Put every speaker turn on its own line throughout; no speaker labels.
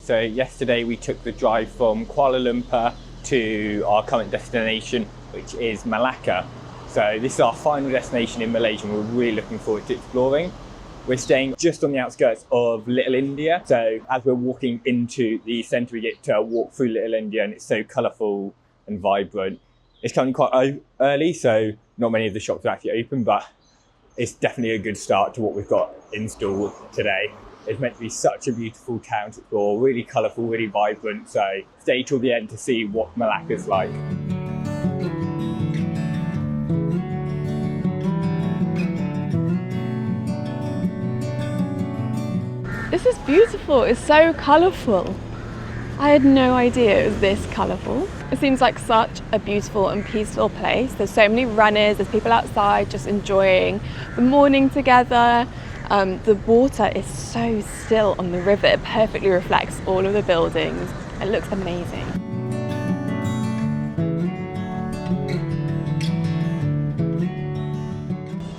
So yesterday we took the drive from Kuala Lumpur to our current destination, which is Malacca. So this is our final destination in Malaysia and we're really looking forward to exploring. We're staying just on the outskirts of Little India. So as we're walking into the centre, we get to walk through Little India and it's so colourful and vibrant. It's currently quite early, so not many of the shops are actually open, but it's definitely a good start to what we've got in store today. It's meant to be such a beautiful town to explore, really colourful, really vibrant. So stay till the end to see what Malacca's like.
This is beautiful, it's so colourful. I had no idea it was this colourful. It seems like such a beautiful and peaceful place. There's so many runners, there's people outside just enjoying the morning together. The water is so still on the river, it perfectly reflects all of the buildings. It looks amazing.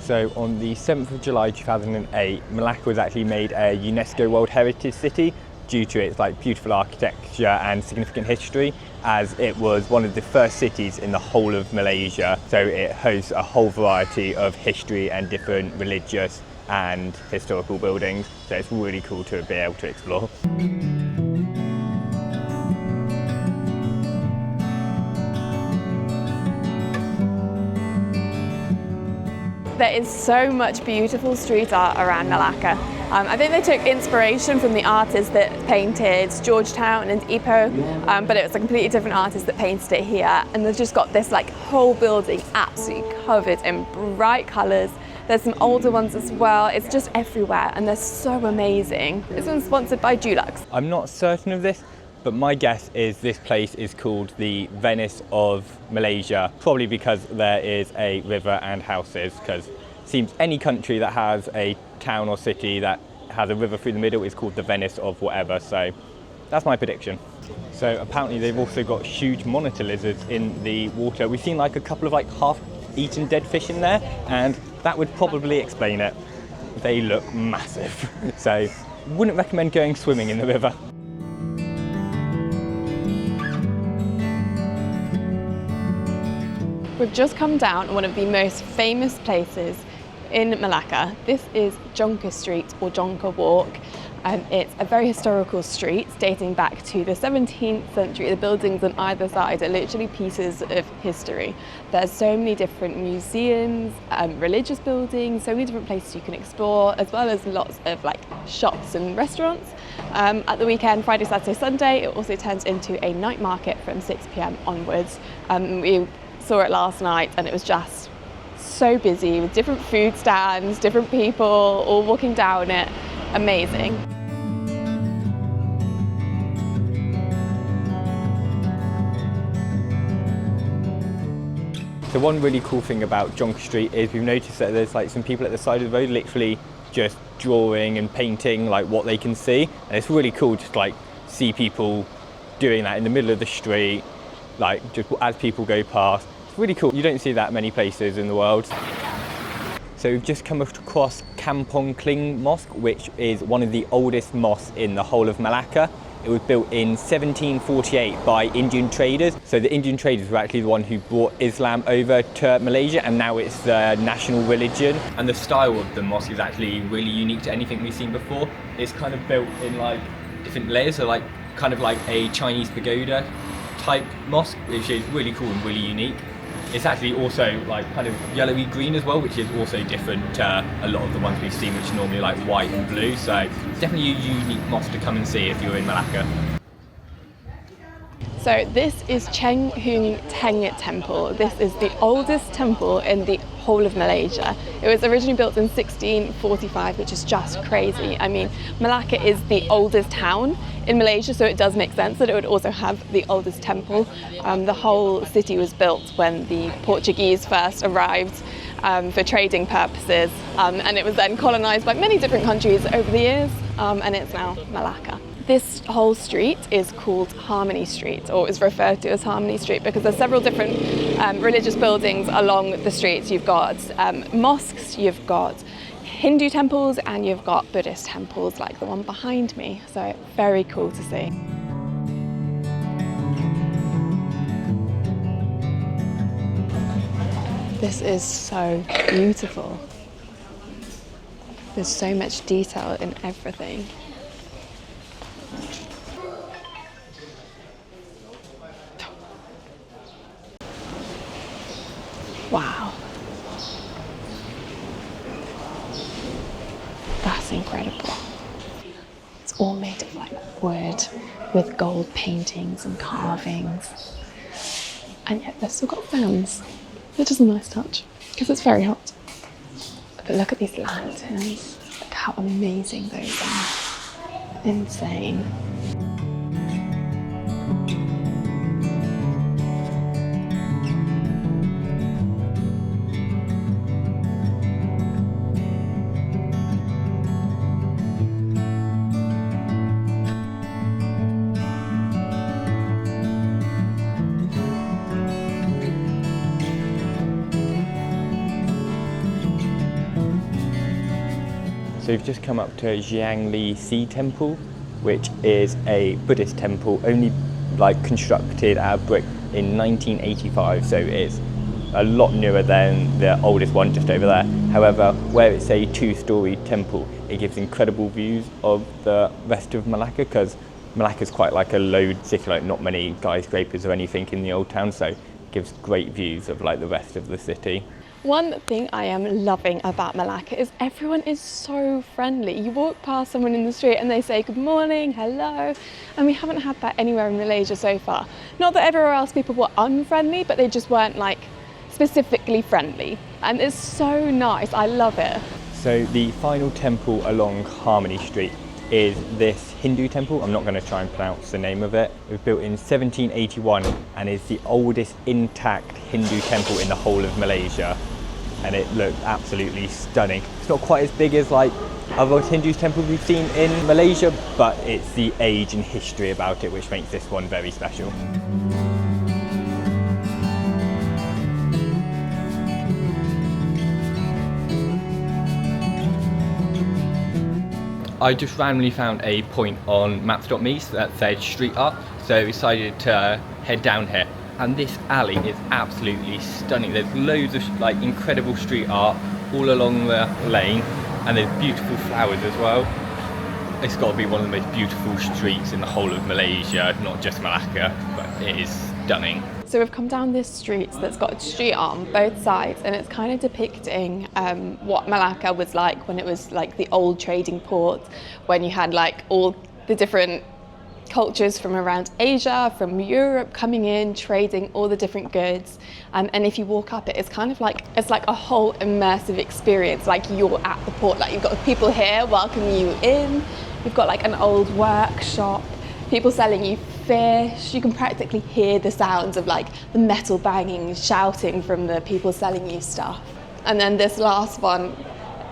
So on the 7th of July 2008, Malacca was actually made a UNESCO World Heritage City due to its beautiful architecture and significant history, as it was one of the first cities in the whole of Malaysia. So it hosts a whole variety of history and different religious and historical buildings. So it's really cool to be able to explore.
There is so much beautiful street art around Malacca. I think they took inspiration from the artists that painted Georgetown and Ipoh, but it was a completely different artist that painted it here. And they've just got this whole building absolutely covered in bright colours. There's some older ones as well. It's just everywhere and they're so amazing. This one's sponsored by Dulux.
I'm not certain of this, but my guess is this place is called the Venice of Malaysia, probably because there is a river and houses, because it seems any country that has a town or city that has a river through the middle is called the Venice of whatever, so that's my prediction. So apparently they've also got huge monitor lizards in the water. We've seen a couple of half-eaten dead fish in there, and that would probably explain it. They look massive, so wouldn't recommend going swimming in the river.
We've just come down one of the most famous places in Malacca. This is Jonker Street or Jonker Walk. It's a very historical street dating back to the 17th century. The buildings on either side are literally pieces of history. There's so many different museums, religious buildings, so many different places you can explore, as well as lots of shops and restaurants. At the weekend, Friday, Saturday, Sunday, it also turns into a night market from 6 p.m. onwards. We saw it last night and it was just so busy with different food stands, different people all walking down it. Amazing.
So one really cool thing about Jonker Street is we've noticed that there's some people at the side of the road literally just drawing and painting what they can see, and it's really cool just see people doing that in the middle of the street, just as people go past. It's really cool. You don't see that many places in the world. So we've just come across Kampong Kling Mosque, which is one of the oldest mosques in the whole of Malacca. It was built in 1748 by Indian traders. So the Indian traders were actually the one who brought Islam over to Malaysia, and now it's the national religion. And the style of the mosque is actually really unique to anything we've seen before. It's kind of built in different layers, so kind of like a Chinese pagoda type mosque, which is really cool and really unique. It's actually also kind of yellowy green as well, which is also different to a lot of the ones we've seen, which are normally white and blue. So it's definitely a unique mosque to come and see if you're in Malacca.
So this is Cheng Hung Teng Temple. This is the oldest temple in the whole of Malaysia. It was originally built in 1645, which is just crazy. I mean, Malacca is the oldest town in Malaysia, so it does make sense that it would also have the oldest temple. The whole city was built when the Portuguese first arrived for trading purposes, and it was then colonized by many different countries over the years, and it's now Malacca. This whole street is called Harmony Street, or is referred to as Harmony Street, because there's several different religious buildings along the streets. You've got mosques, you've got Hindu temples and you've got Buddhist temples like the one behind me. So very cool to see. This is so beautiful. There's so much detail in everything. Wow. That's incredible. It's all made of like wood with gold paintings and carvings. And yet they've still got fans, which is a nice touch because it's very hot. But look at these lanterns. Look how amazing those are. Insane.
So we've just come up to Jiangli Sea Temple, which is a Buddhist temple only like constructed out of brick in 1985, so it's a lot newer than the oldest one just over there. However, where it's a two-story temple, it gives incredible views of the rest of Malacca, because Malacca is quite like a low city, like not many skyscrapers or anything in the old town, so it gives great views of like the rest of the city.
One thing I am loving about Malacca is everyone is so friendly. You walk past someone in the street and they say good morning, hello, and we haven't had that anywhere in Malaysia so far. Not that everywhere else people were unfriendly, but they just weren't like specifically friendly. And it's so nice, I love it.
So the final temple along Harmony Street is this Hindu temple. I'm not going to try and pronounce the name of it. It was built in 1781 and is the oldest intact Hindu temple in the whole of Malaysia. And it looked absolutely stunning. It's not quite as big as like other Hindu temples we've seen in Malaysia, but it's the age and history about it which makes this one very special. I just randomly found a point on maps.me that said street art, so I decided to head down here. And this alley is absolutely stunning. There's loads of like incredible street art all along the lane, and there's beautiful flowers as well. It's got to be one of the most beautiful streets in the whole of Malaysia, not just Malacca, but it is stunning.
So we've come down this street that's got street art on both sides, and it's kind of depicting what Malacca was like when it was like the old trading port, when you had like all the different cultures from around Asia, from Europe coming in, trading all the different goods. And if you walk up it, it's kind of like, it's like a whole immersive experience, like you're at the port, like you've got people here welcoming you in, you've got like an old workshop, people selling you fish, you can practically hear the sounds of like the metal banging, shouting from the people selling you stuff. And then this last one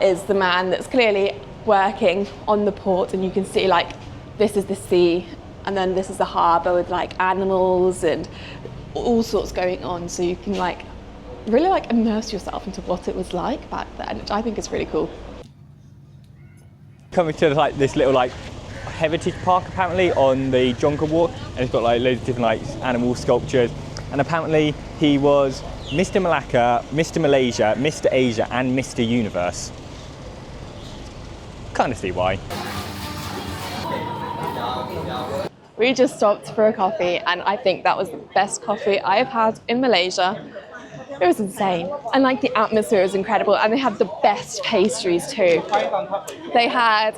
is the man that's clearly working on the port, and you can see like this is the sea, and then this is the harbour with like animals and all sorts going on, so you can like really like immerse yourself into what it was like back then, which I think is really cool.
Coming to like this little like heritage park apparently on the Jonker Walk, and it's got like loads of different like animal sculptures, and apparently he was Mr. Malacca, Mr. Malaysia, Mr. Asia and Mr. Universe. Kind of see why.
We just stopped for a coffee, and I think that was the best coffee I've had in Malaysia. It was insane, and like the atmosphere was incredible, and they had the best pastries too. They had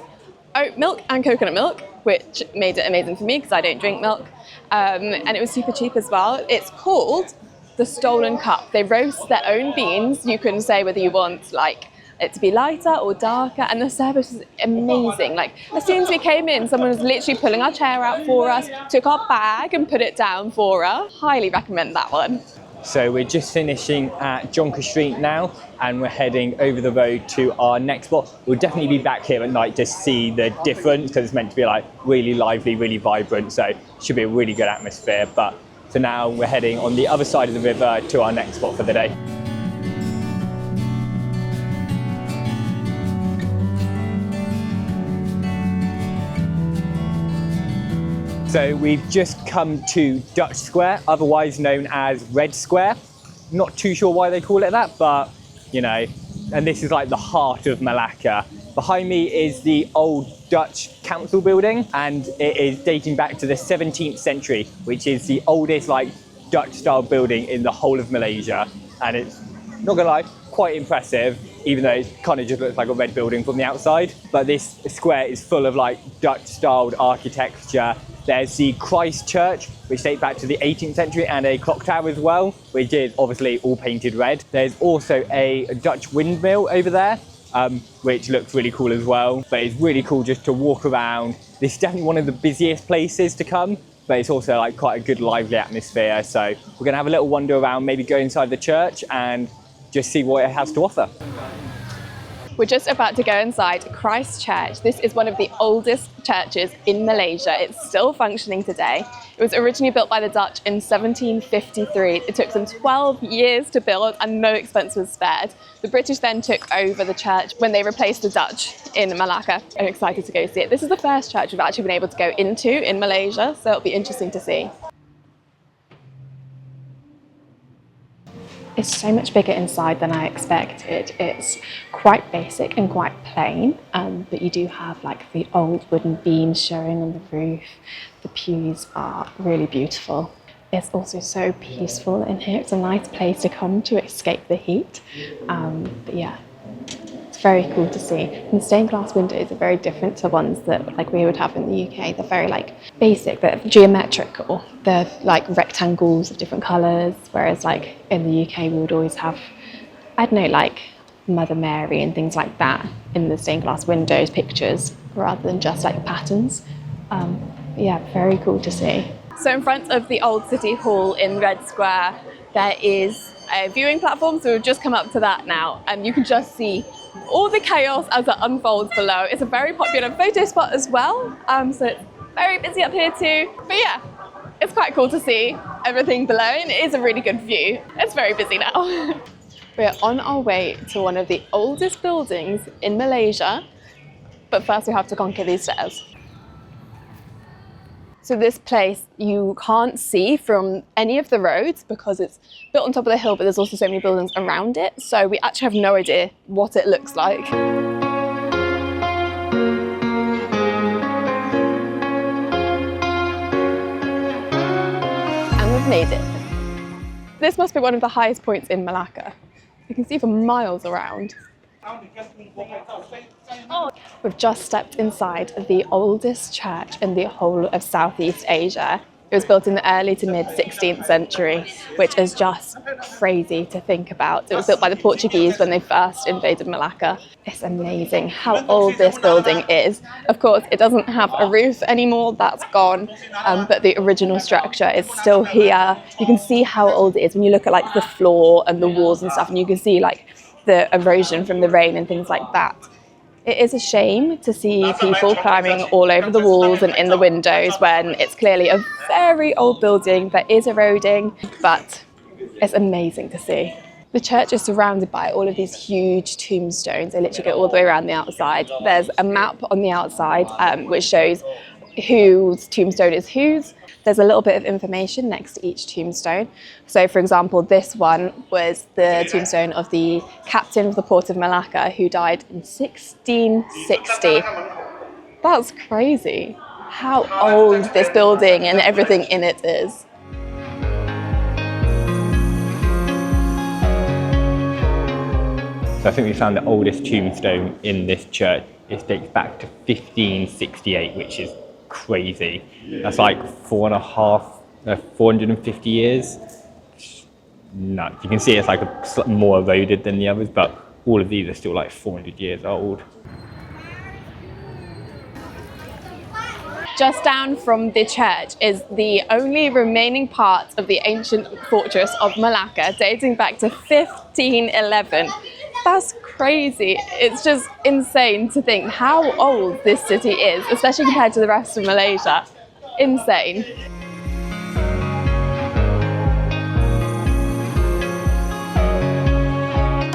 oat milk and coconut milk, which made it amazing for me because I don't drink milk, and it was super cheap as well. It's called the Stolen Cup. They roast their own beans. You can say whether you want like it to be lighter or darker, and the service was amazing. Like as soon as we came in, someone was literally pulling our chair out for us, took our bag and put it down for us. Highly recommend that one.
So we're just finishing at Jonker Street now, and we're heading over the road to our next spot. We'll definitely be back here at night to see the difference, because it's meant to be like really lively, really vibrant, so it should be a really good atmosphere. But for now, we're heading on the other side of the river to our next spot for the day. So we've just come to Dutch Square, otherwise known as Red Square. Not too sure why they call it that, but you know, and this is like the heart of Malacca. Behind me is the old Dutch council building, and it is dating back to the 17th century, which is the oldest like Dutch style building in the whole of Malaysia. And it's, not gonna lie, quite impressive, even though it kind of just looks like a red building from the outside. But this square is full of like Dutch styled architecture. There's the Christ Church, which dates back to the 18th century, and a clock tower as well, which is obviously all painted red. There's also a Dutch windmill over there, which looks really cool as well. But it's really cool just to walk around. This is definitely one of the busiest places to come, but it's also like quite a good lively atmosphere. So we're gonna have a little wander around, maybe go inside the church and just see what it has to offer.
We're just about to go inside Christ Church. This is one of the oldest churches in Malaysia. It's still functioning today. It was originally built by the Dutch in 1753. It took them 12 years to build and no expense was spared. The British then took over the church when they replaced the Dutch in Malacca. I'm excited to go see it. This is the first church we've actually been able to go into in Malaysia, so it'll be interesting to see. It's so much bigger inside than I expected. It's quite basic and quite plain, but you do have like the old wooden beams showing on the roof. The pews are really beautiful. It's also so peaceful in here. It's a nice place to come to escape the heat. But yeah, it's very cool to see. And the stained glass windows are very different to ones that like we would have in the UK. They're very like basic, they're geometrical. They're like rectangles of different colours, whereas like in the UK we would always have, I don't know, like Mother Mary and things like that in the stained glass windows pictures, rather than just like patterns. Yeah, very cool to see. So in front of the old City Hall in Red Square, there is a viewing platform, so we've just come up to that now, and you can just see all the chaos as it unfolds below. It's a very popular photo spot as well, so it's very busy up here too. But yeah, it's quite cool to see everything below, and it is a really good view. It's very busy now. We're on our way to one of the oldest buildings in Malaysia, but first we have to conquer these stairs. So this place you can't see from any of the roads because it's built on top of the hill, but there's also so many buildings around it. So we actually have no idea what it looks like. And we've made it. This must be one of the highest points in Malacca. You can see for miles around. We've just stepped inside the oldest church in the whole of Southeast Asia. It was built in the early to mid 16th century, which is just crazy to think about. It was built by the Portuguese when they first invaded Malacca. It's amazing how old this building is. Of course, it doesn't have a roof anymore, that's gone, but the original structure is still here. You can see how old it is when you look at like the floor and the walls and stuff, and you can see like the erosion from the rain and things like that. It is a shame to see people climbing all over the walls and in the windows when it's clearly a very old building that is eroding, but it's amazing to see. The church is surrounded by all of these huge tombstones. They literally go all the way around the outside. There's a map on the outside which shows whose tombstone is whose. There's a little bit of information next to each tombstone. So for example, this one was the tombstone of the captain of the port of Malacca who died in 1660. That's crazy, how old this building and everything in it is.
So I think we found the oldest tombstone in this church. It dates back to 1568, which is crazy. That's like 450 years. Nuts. You can see it's like more eroded than the others, but all of these are still like 400 years old.
Just down from the church is the only remaining part of the ancient fortress of Malacca, dating back to 1511. That's crazy. It's just insane to think how old this city is, especially compared to the rest of Malaysia. Insane.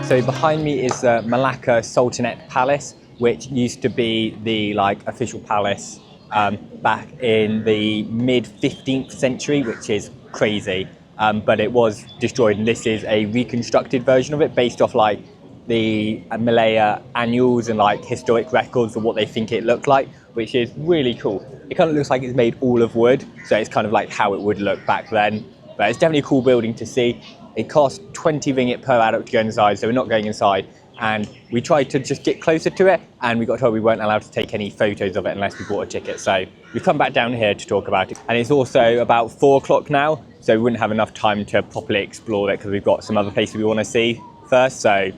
So behind me is the Malacca Sultanate Palace, which used to be the official palace back in the mid 15th century, which is crazy. But it was destroyed, and this is a reconstructed version of it based off like the Malaya annuals and like historic records of what they think it looked like, which is really cool. It kind of looks like it's made all of wood, so it's kind of like how it would look back then. But it's definitely a cool building to see. It cost 20 ringgit per adult to go inside, so we're not going inside. And we tried to just get closer to it, and we got told we weren't allowed to take any photos of it unless we bought a ticket. So we've come back down here to talk about it. And it's also about 4 o'clock now, so we wouldn't have enough time to properly explore it because we've got some other places we want to see first. So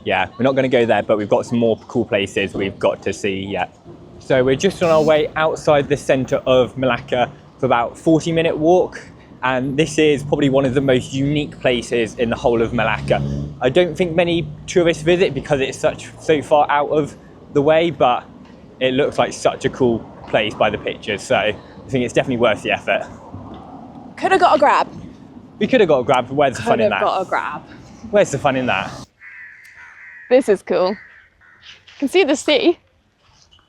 yeah, we're not going to go there, but we've got some more cool places we've got to see yet. So we're just on our way outside the centre of Malacca for about 40-minute walk. And this is probably one of the most unique places in the whole of Malacca. I don't think many tourists visit because it's so far out of the way, but it looks like such a cool place by the pictures. So I think it's definitely worth the effort.
Could have got a grab.
We could have got a grab, but where's the fun in that?
Could have got a grab.
Where's the fun in that?
This is cool. You can see the sea.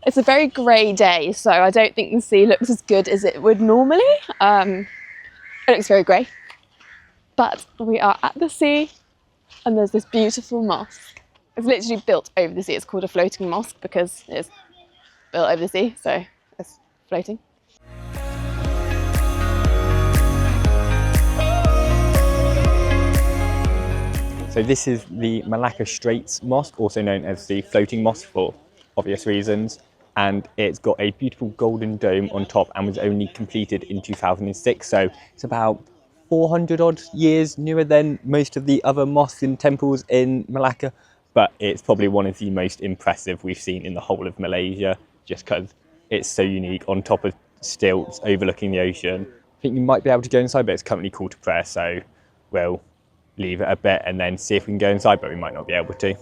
It's a very grey day, so I don't think the sea looks as good as it would normally. It looks very grey. But we are at the sea, and there's this beautiful mosque. It's literally built over the sea. It's called a floating mosque because it's built over the sea, so it's floating.
So this is the Malacca Straits Mosque, also known as the Floating Mosque for obvious reasons. And it's got a beautiful golden dome on top and was only completed in 2006. So it's about 400 odd years newer than most of the other mosques and temples in Malacca. But it's probably one of the most impressive we've seen in the whole of Malaysia, just because it's so unique on top of stilts overlooking the ocean. I think you might be able to go inside, but it's currently called to prayer. So we'll leave it a bit and then see if we can go inside, but we might not be able to.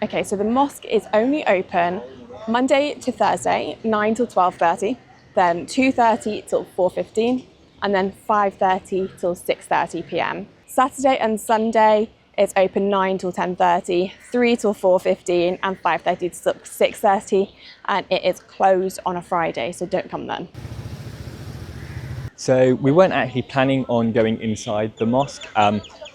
Okay, so the mosque is only open Monday to Thursday, 9 till 12:30, then 2:30 till 4:15, and then 5:30 till 6:30 p.m. Saturday and Sunday, it's open 9 till 10:30, 3 till 4:15, and 5:30 till 6:30, and it is closed on a Friday, so don't come then.
So we weren't actually planning on going inside the mosque,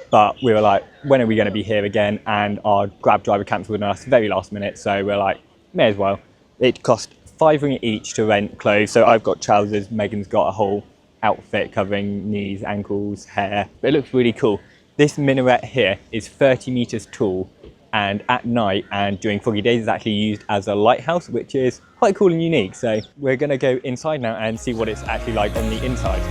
but we were like, when are we going to be here again? And our Grab driver cancelled on us very last minute, so we're like, may as well. It cost £5 ringgit each to rent clothes. So I've got trousers, Megan's got a whole outfit covering knees, ankles, hair. But it looks really cool. This minaret here is 30 meters tall, and at night and during foggy days it's actually used as a lighthouse, which is quite cool and unique. So we're going to go inside now and see what it's actually like on the inside.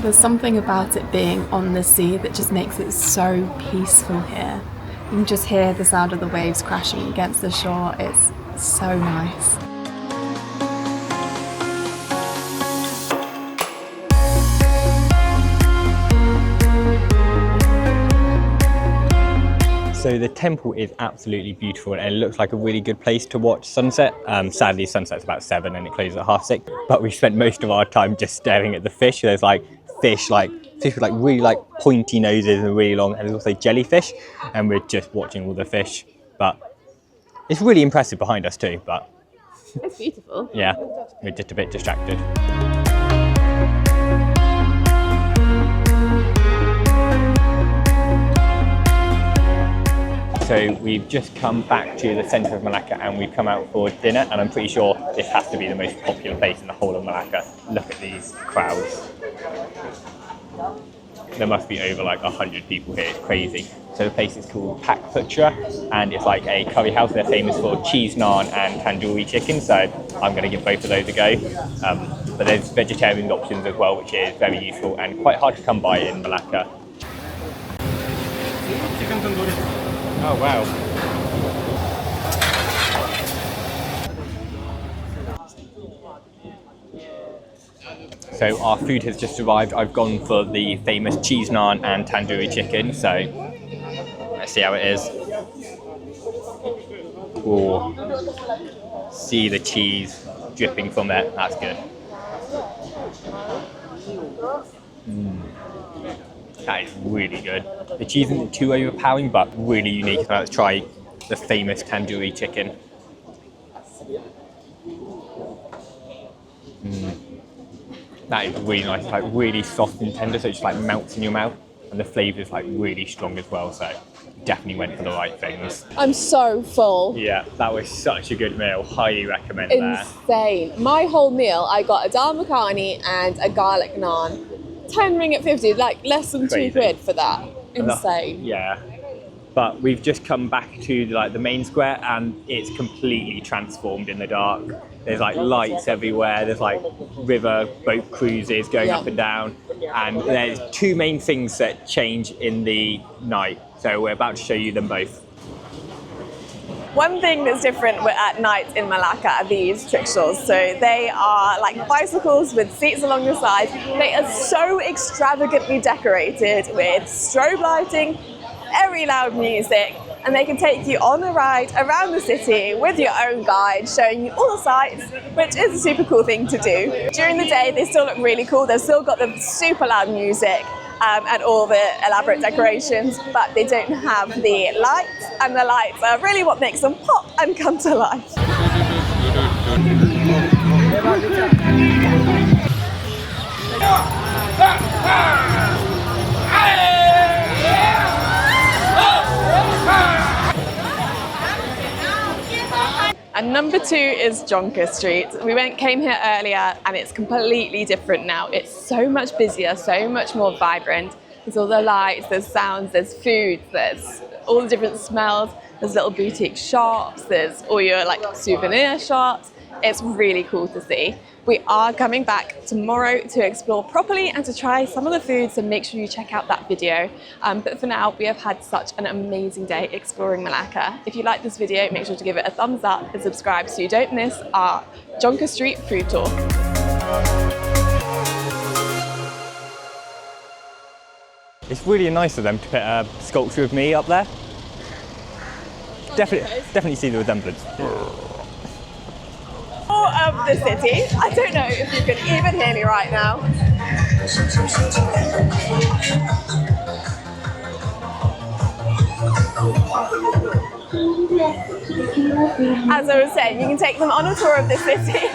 There's something about it being on the sea that just makes it so peaceful here. You can just hear the sound of the waves crashing against the shore. It's so nice.
So the temple is absolutely beautiful, and it looks like a really good place to watch sunset. Sadly, sunset's about 7 and it closes at 6:30. But we spent most of our time just staring at the fish. There's fish with really pointy noses and really long, and there's also jellyfish, and we're just watching all the fish. But it's really impressive behind us too. But
it's beautiful.
Yeah, we're just a bit distracted. So we've just come back to the centre of Malacca and we've come out for dinner, and I'm pretty sure this has to be the most popular place in the whole of Malacca. Look at these crowds. There must be over 100 people here, it's crazy. So the place is called Pak Putra, and it's like a curry house. They're famous for cheese naan and tandoori chicken, so I'm going to give both of those a go. But there's vegetarian options as well, which is very useful and quite hard to come by in Malacca. Chicken tandoori. Oh wow. So our food has just arrived. I've gone for the famous cheese naan and tandoori chicken, so let's see how it is. Oh, see the cheese dripping from it. That's good. That is really good. The cheese isn't too overpowering, but really unique. So let's try the famous tandoori chicken. That is really nice. It's like really soft and tender, so it just like melts in your mouth, and the flavour is like really strong as well. So definitely went for the right things.
I'm so full.
Yeah, that was such a good meal. Highly recommend that.
Insane. My whole meal, I got a dal makhani and a garlic naan. 10 ringgit 50, like less than
Crazy.
£2 for that. Insane.
Yeah. But we've just come back to like the main square, and it's completely transformed in the dark. There's like lights everywhere. There's like river boat cruises going up and down, and there's two main things that change in the night. So we're about to show you them both.
One thing that's different at night in Malacca are these trickshaws. So they are like bicycles with seats along the side. They are so extravagantly decorated with strobe lighting, very loud music, and they can take you on a ride around the city with your own guide, showing you all the sights, which is a super cool thing to do. During the day, they still look really cool. They've still got the super loud music and all the elaborate decorations, but they don't have the lights, and the lights are really what makes them pop and come to life. And number 2 is Jonker Street. We came here earlier, and it's completely different now. It's so much busier, so much more vibrant. There's all the lights, there's sounds, there's food, there's all the different smells. There's little boutique shops, there's all your like souvenir shops. It's really cool to see. We are coming back tomorrow to explore properly and to try some of the foods, so make sure you check out that video. But for now, we have had such an amazing day exploring Malacca. If you like this video, make sure to give it a thumbs up and subscribe so you don't miss our Jonker Street food tour.
It's really nice of them to put a sculpture of me up there. Definitely see the resemblance.
Of the city. I don't know if you can even hear me right now. As I was saying, you can take them on a tour of the city